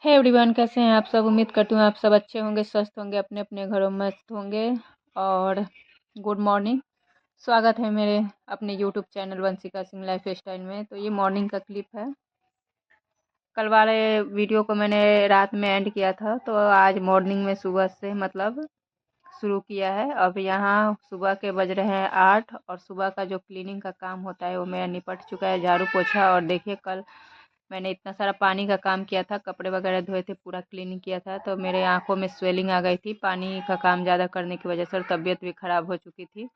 Hey everyone, कैसे हैं आप सब। उम्मीद करती हूँ आप सब अच्छे होंगे, स्वस्थ होंगे, अपने अपने घरों में मस्त होंगे। और गुड मॉर्निंग। स्वागत है मेरे अपने YouTube channel Vanshika Singh life style में। तो ये मॉर्निंग का क्लिप है। कल वाले वीडियो को मैंने रात में एंड किया था, तो आज मॉर्निंग में सुबह से मतलब शुरू किया है। अब यहाँ सुबह के बज रहे हैं 8 और सुबह का जो क्लीनिंग का काम होता है वो मेरा निपट चुका है, झाड़ू पोछा। और देखिए, कल मैंने इतना सारा पानी का काम किया था, कपड़े वगैरह धोए थे, पूरा क्लीनिंग किया था, तो मेरे आंखों में स्वेलिंग आ गई थी पानी का काम ज़्यादा करने की वजह से, और तबीयत भी ख़राब हो चुकी थी।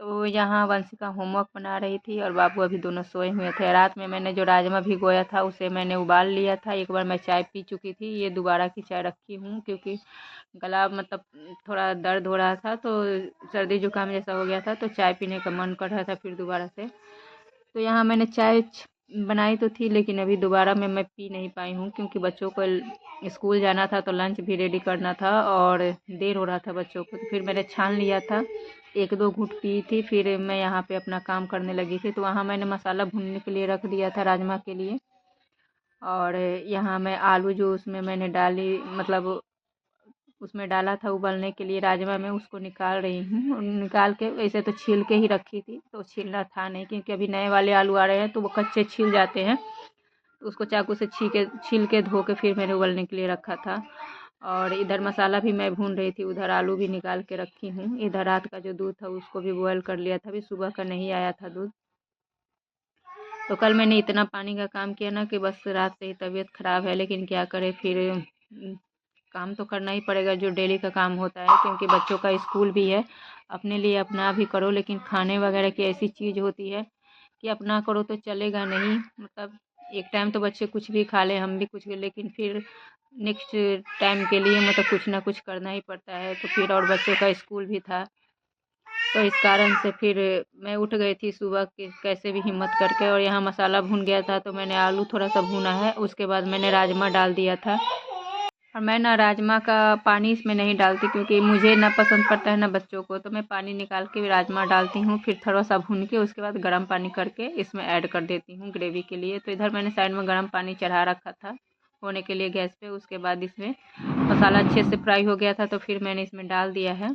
तो यहाँ वंशिका होमवर्क बना रही थी और बाबू अभी दोनों सोए हुए थे। रात में मैंने जो राजमा भिगोया था उसे मैंने उबाल लिया था। एक बार मैं चाय पी चुकी थी, ये दोबारा की चाय रखी हूँ क्योंकि गला मतलब थोड़ा दर्द हो रहा था, तो सर्दी जुकाम जैसा हो गया था, तो चाय पीने का मन कर रहा था फिर दोबारा से। तो यहाँ मैंने चाय बनाई तो थी, लेकिन अभी दोबारा में मैं पी नहीं पाई हूँ क्योंकि बच्चों को स्कूल जाना था, तो लंच भी रेडी करना था और देर हो रहा था बच्चों को। तो फिर मैंने छान लिया था, एक दो घूंट पी थी, फिर मैं यहाँ पे अपना काम करने लगी थी। तो वहाँ मैंने मसाला भूनने के लिए रख दिया था राजमा के लिए। और यहाँ मैं आलू जो उसमें मैंने डाली मतलब उसमें डाला था उबलने के लिए राजमा में, उसको निकाल रही हूँ। और निकाल के वैसे तो छील के ही रखी थी, तो छीलना था नहीं क्योंकि अभी नए वाले आलू आ रहे हैं तो वो कच्चे छील जाते हैं, तो उसको चाकू से छील के धो के फिर मैंने उबलने के लिए रखा था। और इधर मसाला भी मैं भून रही थी, उधर आलू भी निकाल के रखी हूँ। इधर रात का जो दूध था उसको भी बॉयल कर लिया था, अभी सुबह का नहीं आया था दूध। तो कल मैंने इतना पानी का काम किया ना कि बस रात से ही तबीयत ख़राब है, लेकिन क्या करें फिर काम तो करना ही पड़ेगा जो डेली का काम होता है, क्योंकि बच्चों का स्कूल भी है। अपने लिए अपना भी करो, लेकिन खाने वगैरह की ऐसी चीज़ होती है कि अपना करो तो चलेगा नहीं। मतलब एक टाइम तो बच्चे कुछ भी खा लें, हम भी कुछ, लेकिन फिर नेक्स्ट टाइम के लिए मतलब कुछ ना कुछ करना ही पड़ता है। तो फिर और बच्चों का स्कूल भी था, तो इस कारण से फिर मैं उठ गई थी सुबह के कैसे भी हिम्मत करके। और यहाँ मसाला भून गया था, तो मैंने आलू थोड़ा सा भूना है, उसके बाद मैंने राजमा डाल दिया था। और मैं ना राजमा का पानी इसमें नहीं डालती क्योंकि मुझे ना पसंद पड़ता है ना बच्चों को, तो मैं पानी निकाल के राजमा डालती हूँ, फिर थोड़ा सा भून के उसके बाद गर्म पानी करके इसमें ऐड कर देती हूँ ग्रेवी के लिए। तो इधर मैंने साइड में गर्म पानी चढ़ा रखा था होने के लिए गैस पे। उसके बाद इसमें मसाला अच्छे से फ्राई हो गया था, तो फिर मैंने इसमें डाल दिया है।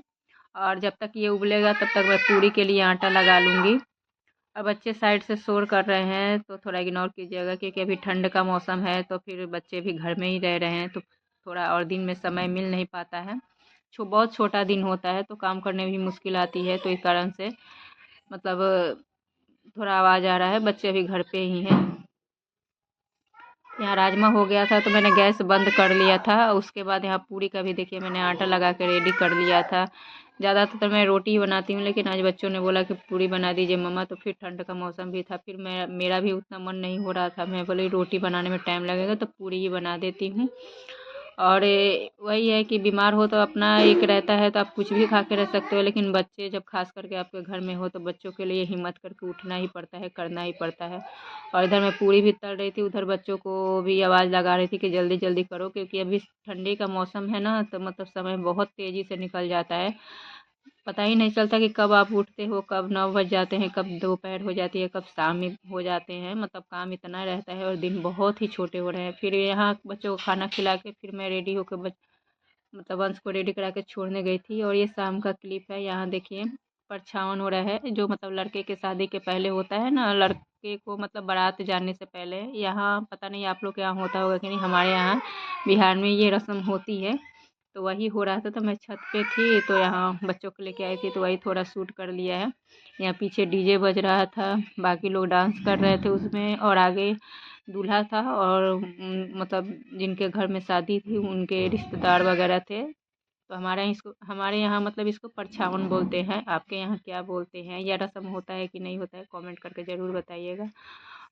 और जब तक ये उबलेगा तब तक मैं पूरी के लिए आटा लगा लूँगी। और बच्चे साइड से शोर कर रहे हैं तो थोड़ा इग्नोर कीजिएगा, क्योंकि अभी ठंड का मौसम है, तो फिर बच्चे भी घर में ही रह रहे हैं, तो थोड़ा और दिन में समय मिल नहीं पाता है। बहुत छोटा दिन होता है तो काम करने में भी मुश्किल आती है, तो इस कारण से मतलब थोड़ा आवाज़ आ रहा है, बच्चे अभी घर पे ही हैं। यहाँ राजमा हो गया था तो मैंने गैस बंद कर लिया था। उसके बाद यहाँ पूरी का भी देखिए मैंने आटा लगा के रेडी कर लिया था। ज़्यादातर तो मैं रोटी ही बनाती हूँ, लेकिन आज बच्चों ने बोला कि पूरी बना दीजिए मम्मा, तो फिर ठंड का मौसम भी था, फिर मेरा भी उतना मन नहीं हो रहा था। मैं बोली रोटी बनाने में टाइम लगेगा तो पूरी ही बना देती हूँ। और वही है कि बीमार हो तो अपना एक रहता है तो आप कुछ भी खा के रह सकते हो, लेकिन बच्चे जब खास करके आपके घर में हो तो बच्चों के लिए हिम्मत करके उठना ही पड़ता है, करना ही पड़ता है। और इधर मैं पूरी भी तल रही थी, उधर बच्चों को भी आवाज़ लगा रही थी कि जल्दी जल्दी करो, क्योंकि अभी ठंडी का मौसम है ना, तो मतलब समय बहुत तेज़ी से निकल जाता है। पता ही नहीं चलता कि कब आप उठते हो, कब 9 बज जाते हैं, कब दोपहर हो जाती है, कब शाम में हो जाते हैं। मतलब काम इतना रहता है और दिन बहुत ही छोटे हो रहे हैं। फिर यहाँ बच्चों को खाना खिला के फिर मैं रेडी होकर मतलब वंश को रेडी करा के छोड़ने गई थी। और ये शाम का क्लिप है, यहाँ देखिए परछावन हो रहा है, जो मतलब लड़के के शादी के पहले होता है ना, लड़के को मतलब बारात जाने से पहले। यहाँ पता नहीं आप लोग के यहाँ होता होगा कि नहीं, हमारे यहाँ बिहार में ये रस्म होती है। तो वही हो रहा था, तो मैं छत पे थी तो यहाँ बच्चों को लेके आई थी, तो वही थोड़ा शूट कर लिया है। यहाँ पीछे डीजे बज रहा था, बाकी लोग डांस कर रहे थे उसमें, और आगे दूल्हा था और मतलब जिनके घर में शादी थी उनके रिश्तेदार वगैरह थे। तो हमारे यहाँ मतलब इसको परछावन बोलते हैं। आपके यहाँ क्या बोलते हैं, या रस्म होता है कि नहीं होता है, कमेंट करके ज़रूर बताइएगा।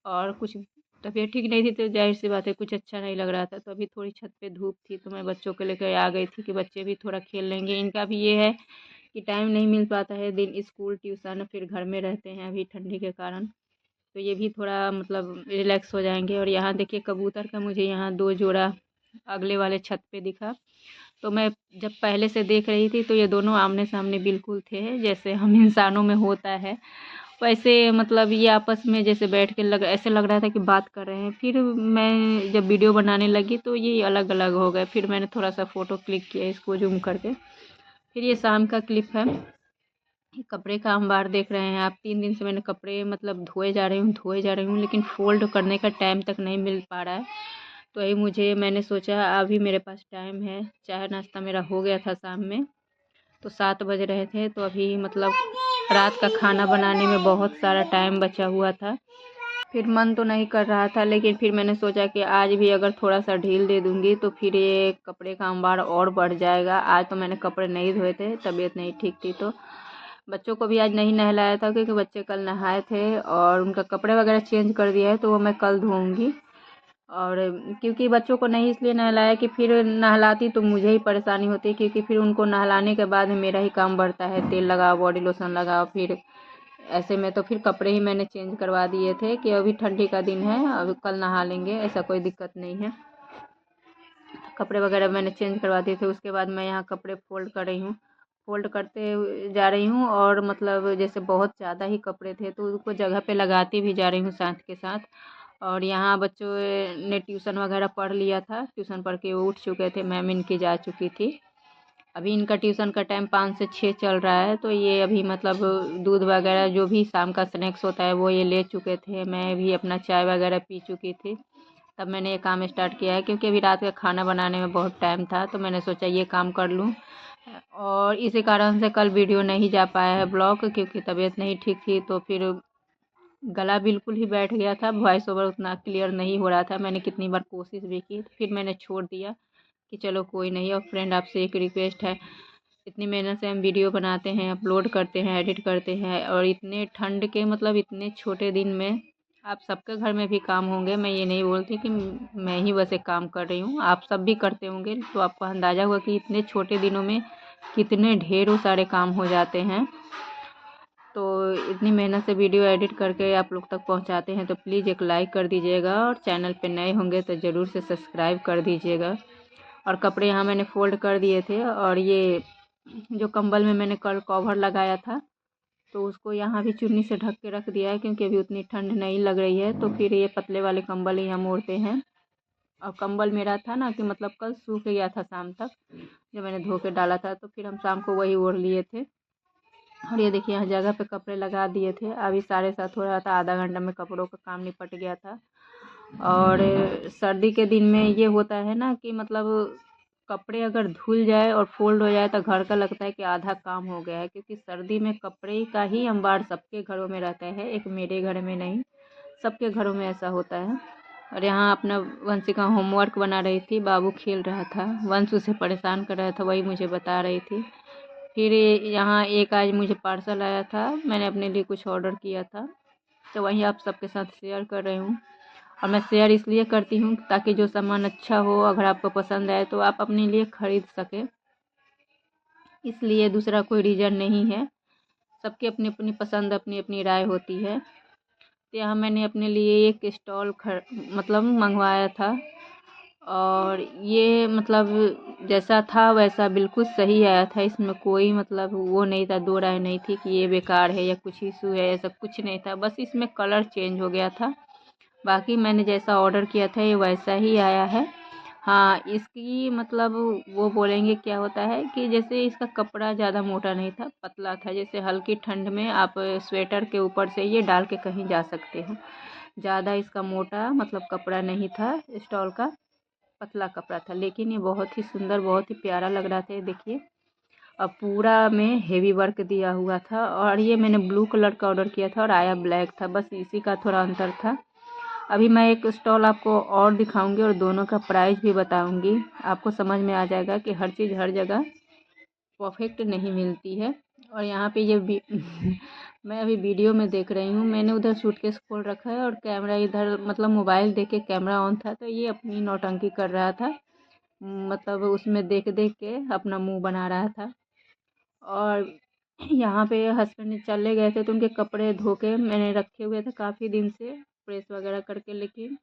और कुछ तबीयत ठीक नहीं थी तो जाहिर सी बात है कुछ अच्छा नहीं लग रहा था, तो अभी थोड़ी छत पे धूप थी तो मैं बच्चों को लेकर आ गई थी कि बच्चे भी थोड़ा खेल लेंगे। इनका भी ये है कि टाइम नहीं मिल पाता है, दिन स्कूल ट्यूशन फिर घर में रहते हैं अभी ठंडी के कारण, तो ये भी थोड़ा मतलब रिलैक्स हो जाएंगे। और यहाँ देखिए कबूतर का मुझे यहाँ दो जोड़ा अगले वाले छत पे दिखा, तो मैं जब पहले से देख रही थी तो ये दोनों आमने सामने बिल्कुल थे, जैसे हम इंसानों में होता है। वैसे मतलब ये आपस में जैसे बैठ के ऐसे लग रहा था कि बात कर रहे हैं। फिर मैं जब वीडियो बनाने लगी तो ये अलग अलग हो गए। फिर मैंने थोड़ा सा फ़ोटो क्लिक किया इसको जूम करके। फिर ये शाम का क्लिप है। कपड़े का अंबार देख रहे हैं आप। 3 दिन से मैंने कपड़े मतलब धोए जा रही हूँ लेकिन फ़ोल्ड करने का टाइम तक नहीं मिल पा रहा है। तो यही मैंने सोचा अभी मेरे पास टाइम है। चाय नाश्ता मेरा हो गया था शाम में, तो 7 बज रहे थे। तो अभी मतलब रात का खाना बनाने में बहुत सारा टाइम बचा हुआ था। फिर मन तो नहीं कर रहा था, लेकिन फिर मैंने सोचा कि आज भी अगर थोड़ा सा ढील दे दूंगी तो फिर ये कपड़े का अंबार और बढ़ जाएगा। आज तो मैंने कपड़े नहीं धोए थे, तबीयत नहीं ठीक थी। तो बच्चों को भी आज नहीं नहलाया था क्योंकि बच्चे कल नहाए थे और उनका कपड़े वगैरह चेंज कर दिया है, तो वो मैं कल धोऊंगी। और क्योंकि बच्चों को नहीं इसलिए नहलाया कि फिर नहलाती तो मुझे ही परेशानी होती, क्योंकि फिर उनको नहलाने के बाद मेरा ही काम बढ़ता है। तेल लगाओ, बॉडी लोशन लगाओ, फिर ऐसे में तो फिर कपड़े ही मैंने चेंज करवा दिए थे कि अभी ठंडी का दिन है, अभी कल नहा लेंगे, ऐसा कोई दिक्कत नहीं है। कपड़े वगैरह मैंने चेंज करवा दिए थे। उसके बाद मैं यहाँ कपड़े फोल्ड कर रही हूँ, फोल्ड करते जा रही हूँ। और मतलब जैसे बहुत ज़्यादा ही कपड़े थे तो उसको जगह पे लगाती भी जा रही हूँ साथ के साथ। और यहाँ बच्चों ने ट्यूशन वगैरह पढ़ लिया था, ट्यूशन पढ़ के वो उठ चुके थे, मैम इनकी जा चुकी थी। अभी इनका ट्यूशन का टाइम 5 से 6 चल रहा है। तो ये अभी मतलब दूध वगैरह जो भी शाम का स्नैक्स होता है वो ये ले चुके थे। मैं भी अपना चाय वगैरह पी चुकी थी, तब मैंने ये काम स्टार्ट किया है। क्योंकि अभी रात का खाना बनाने में बहुत टाइम था, तो मैंने सोचा ये काम कर लूँ। और इसी कारण से कल वीडियो नहीं जा पाया है ब्लॉग, क्योंकि तबीयत नहीं ठीक थी। तो फिर गला बिल्कुल ही बैठ गया था, वॉइस ओवर उतना क्लियर नहीं हो रहा था। मैंने कितनी बार कोशिश भी की, फिर मैंने छोड़ दिया कि चलो कोई नहीं। और फ्रेंड, आपसे एक रिक्वेस्ट है, इतनी मेहनत से हम वीडियो बनाते हैं, अपलोड करते हैं, एडिट करते हैं, और इतने ठंड के मतलब इतने छोटे दिन में आप सबके घर में भी काम होंगे। मैं ये नहीं बोलती कि मैं ही बस एक काम कर रही हूँ, आप सब भी करते होंगे। तो आपको अंदाज़ा हुआ कि इतने छोटे दिनों में कितने ढेरों सारे काम हो जाते हैं। तो इतनी मेहनत से वीडियो एडिट करके आप लोग तक पहुंचाते हैं, तो प्लीज़ एक लाइक कर दीजिएगा, और चैनल पे नए होंगे तो ज़रूर से सब्सक्राइब कर दीजिएगा। और कपड़े यहाँ मैंने फ़ोल्ड कर दिए थे। और ये जो कंबल में मैंने कल कवर लगाया था, तो उसको यहाँ भी चुन्नी से ढक के रख दिया है, क्योंकि अभी उतनी ठंड नहीं लग रही है। तो फिर ये पतले वाले कंबल ही हम ओढ़ते हैं। और कंबल मेरा था ना कि मतलब कल सूख गया था शाम तक, जब मैंने धो के डाला था, तो फिर हम शाम को वही ओढ़ लिए थे। और ये देखिए यहाँ जगह पे कपड़े लगा दिए थे। अभी 7:30 हो रहा था, आधा घंटा में कपड़ों का काम निपट गया था। और सर्दी के दिन में ये होता है ना कि मतलब कपड़े अगर धुल जाए और फोल्ड हो जाए तो घर का लगता है कि आधा काम हो गया है। क्योंकि सर्दी में कपड़े का ही अंबार सबके घरों में रहता है, एक मेरे घर में नहीं, सबके घरों में ऐसा होता है। और यहाँ अपना वंशी का होमवर्क बना रही थी, बाबू खेल रहा था, वंश उसे परेशान कर रहा था, वही मुझे बता रही थी। फिर यहाँ एक आज मुझे पार्सल आया था, मैंने अपने लिए कुछ ऑर्डर किया था, तो वही आप सबके साथ शेयर कर रही हूँ। और मैं शेयर इसलिए करती हूँ ताकि जो सामान अच्छा हो, अगर आपको पसंद आए तो आप अपने लिए ख़रीद सकें, इसलिए दूसरा कोई रीज़न नहीं है। सबकी अपनी अपनी पसंद, अपनी अपनी राय होती है। तो यहाँ मैंने अपने लिए एक स्टॉल मतलब मंगवाया था। और ये मतलब जैसा था वैसा बिल्कुल सही आया था। इसमें कोई मतलब वो नहीं था, दो राय नहीं थी कि ये बेकार है या कुछ इशू है, ऐसा कुछ नहीं था। बस इसमें कलर चेंज हो गया था, बाकी मैंने जैसा ऑर्डर किया था ये वैसा ही आया है। हाँ, इसकी मतलब वो बोलेंगे क्या होता है कि जैसे इसका कपड़ा ज़्यादा मोटा नहीं था, पतला था। जैसे हल्की ठंड में आप स्वेटर के ऊपर से ये डाल के कहीं जा सकते हो। ज़्यादा इसका मोटा मतलब कपड़ा नहीं था स्टॉल का, पतला कपड़ा था। लेकिन ये बहुत ही सुंदर, बहुत ही प्यारा लग रहा था। ये देखिए, अब पूरा में हेवी वर्क दिया हुआ था। और ये मैंने ब्लू कलर का ऑर्डर किया था और आया ब्लैक था, बस इसी का थोड़ा अंतर था। अभी मैं एक स्टॉल आपको और दिखाऊंगी और दोनों का प्राइस भी बताऊंगी। आपको समझ में आ जाएगा कि हर चीज़ हर जगह परफेक्ट नहीं मिलती है। और यहाँ पे ये मैं अभी वीडियो में देख रही हूँ, मैंने उधर सूटकेस खोल रखा है और कैमरा इधर, मतलब मोबाइल देख के कैमरा ऑन था, तो ये अपनी नौटंकी कर रहा था। मतलब उसमें देख देख के अपना मुंह बना रहा था। और यहाँ पे हस्बैंड चले गए थे, तो उनके कपड़े धो के मैंने रखे हुए थे काफ़ी दिन से, प्रेस वगैरह करके, लेकिन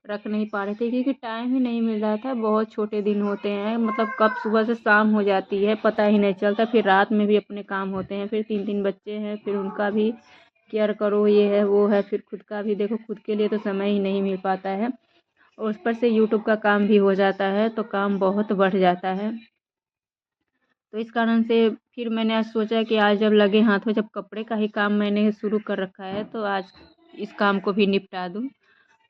रख नहीं पा रहे थे क्योंकि टाइम ही नहीं मिल रहा था। बहुत छोटे दिन होते हैं, मतलब कब सुबह से शाम हो जाती है पता ही नहीं चलता। फिर रात में भी अपने काम होते हैं, फिर 3 3 बच्चे हैं, फिर उनका भी केयर करो, ये है वो है, फिर खुद का भी देखो, खुद के लिए तो समय ही नहीं मिल पाता है और उस पर से यूट्यूब का काम भी हो जाता है तो काम बहुत बढ़ जाता है। तो इस कारण से फिर मैंने आज सोचा कि आज जब लगे हाथों, जब कपड़े का ही काम मैंने शुरू कर रखा है तो आज इस काम को भी निपटा दूँ।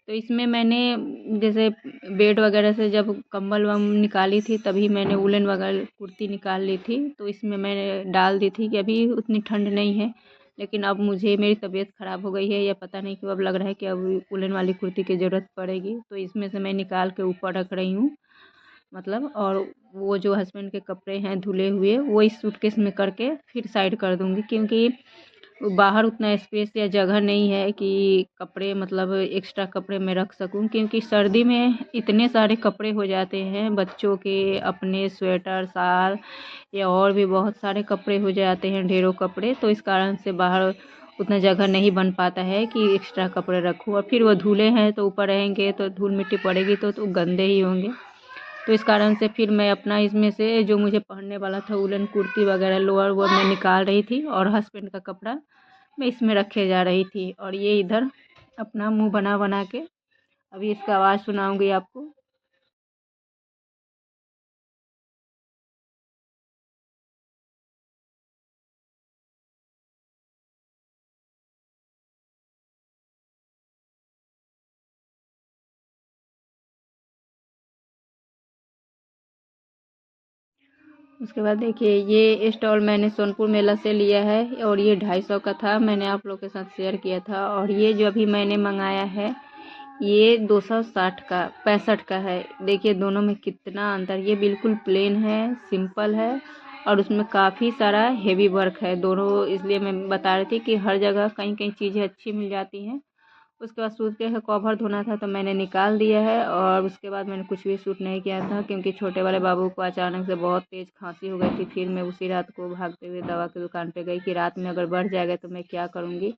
तो इसमें मैंने जैसे बेड वगैरह से जब कंबल वम निकाली थी तभी मैंने वुलन वगैरह कुर्ती निकाल ली थी, तो इसमें मैंने डाल दी थी कि अभी उतनी ठंड नहीं है, लेकिन अब मुझे मेरी तबीयत ख़राब हो गई है या पता नहीं क्यों अब लग रहा है कि अब वुलन वाली कुर्ती की ज़रूरत पड़ेगी, तो इसमें से मैं निकाल के ऊपर रख रही हूँ मतलब। और वो जो हस्बैंड के कपड़े हैं धुले हुए वो इस सूटकेस में करके फिर साइड कर दूँगी, क्योंकि बाहर उतना स्पेस या जगह नहीं है कि कपड़े मतलब एक्स्ट्रा कपड़े मैं रख सकूं, क्योंकि सर्दी में इतने सारे कपड़े हो जाते हैं बच्चों के, अपने स्वेटर शाल या और भी बहुत सारे कपड़े हो जाते हैं, ढेरों कपड़े। तो इस कारण से बाहर उतना जगह नहीं बन पाता है कि एक्स्ट्रा कपड़े रखूं, और फिर वो धुले हैं तो ऊपर रहेंगे तो धूल मिट्टी पड़ेगी तो गंदे ही होंगे। तो इस कारण से फिर मैं अपना इसमें से जो मुझे पहनने वाला था वुलन कुर्ती वगैरह लोअर वो मैं निकाल रही थी और हस्बैंड का कपड़ा मैं इसमें रखे जा रही थी, और ये इधर अपना मुंह बना बना के अभी इसका आवाज़ सुनाऊंगी आपको। उसके बाद देखिए, ये स्टॉल मैंने सोनपुर मेला से लिया है और ये 250 का था, मैंने आप लोग के साथ शेयर किया था। और ये जो अभी मैंने मंगाया है ये 260 का 65 का है। देखिए दोनों में कितना अंतर, ये बिल्कुल प्लेन है, सिंपल है और उसमें काफ़ी सारा हेवी वर्क है दोनों, इसलिए मैं बता रही थी कि हर जगह कहीं कहीं चीज़ें अच्छी मिल जाती हैं। उसके बाद सूट के कवर धोना था तो मैंने निकाल दिया है, और उसके बाद मैंने कुछ भी सूट नहीं किया था क्योंकि छोटे वाले बाबू को अचानक से बहुत तेज़ खांसी हो गई थी। फिर मैं उसी रात को भागते हुए दवा की दुकान पे गई कि रात में अगर बढ़ जाएगा तो मैं क्या करूँगी।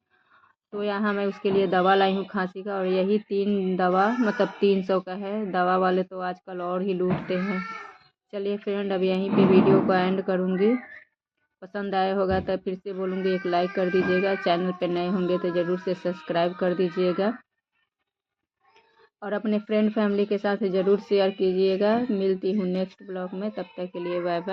तो यहाँ मैं उसके लिए दवा लाई हूँ खांसी का, और यही 3 दवा मतलब 300 का है। दवा वाले तो आजकल और ही लूटते हैं। चलिए फ्रेंड, अब यहीं पे वीडियो को एंड करूँगी। पसंद आया होगा तो फिर से बोलूँगी एक लाइक कर दीजिएगा, चैनल पे नए होंगे तो ज़रूर से सब्सक्राइब कर दीजिएगा और अपने फ्रेंड फैमिली के साथ ज़रूर शेयर कीजिएगा। मिलती हूँ नेक्स्ट ब्लॉग में, तब तक के लिए बाय बाय।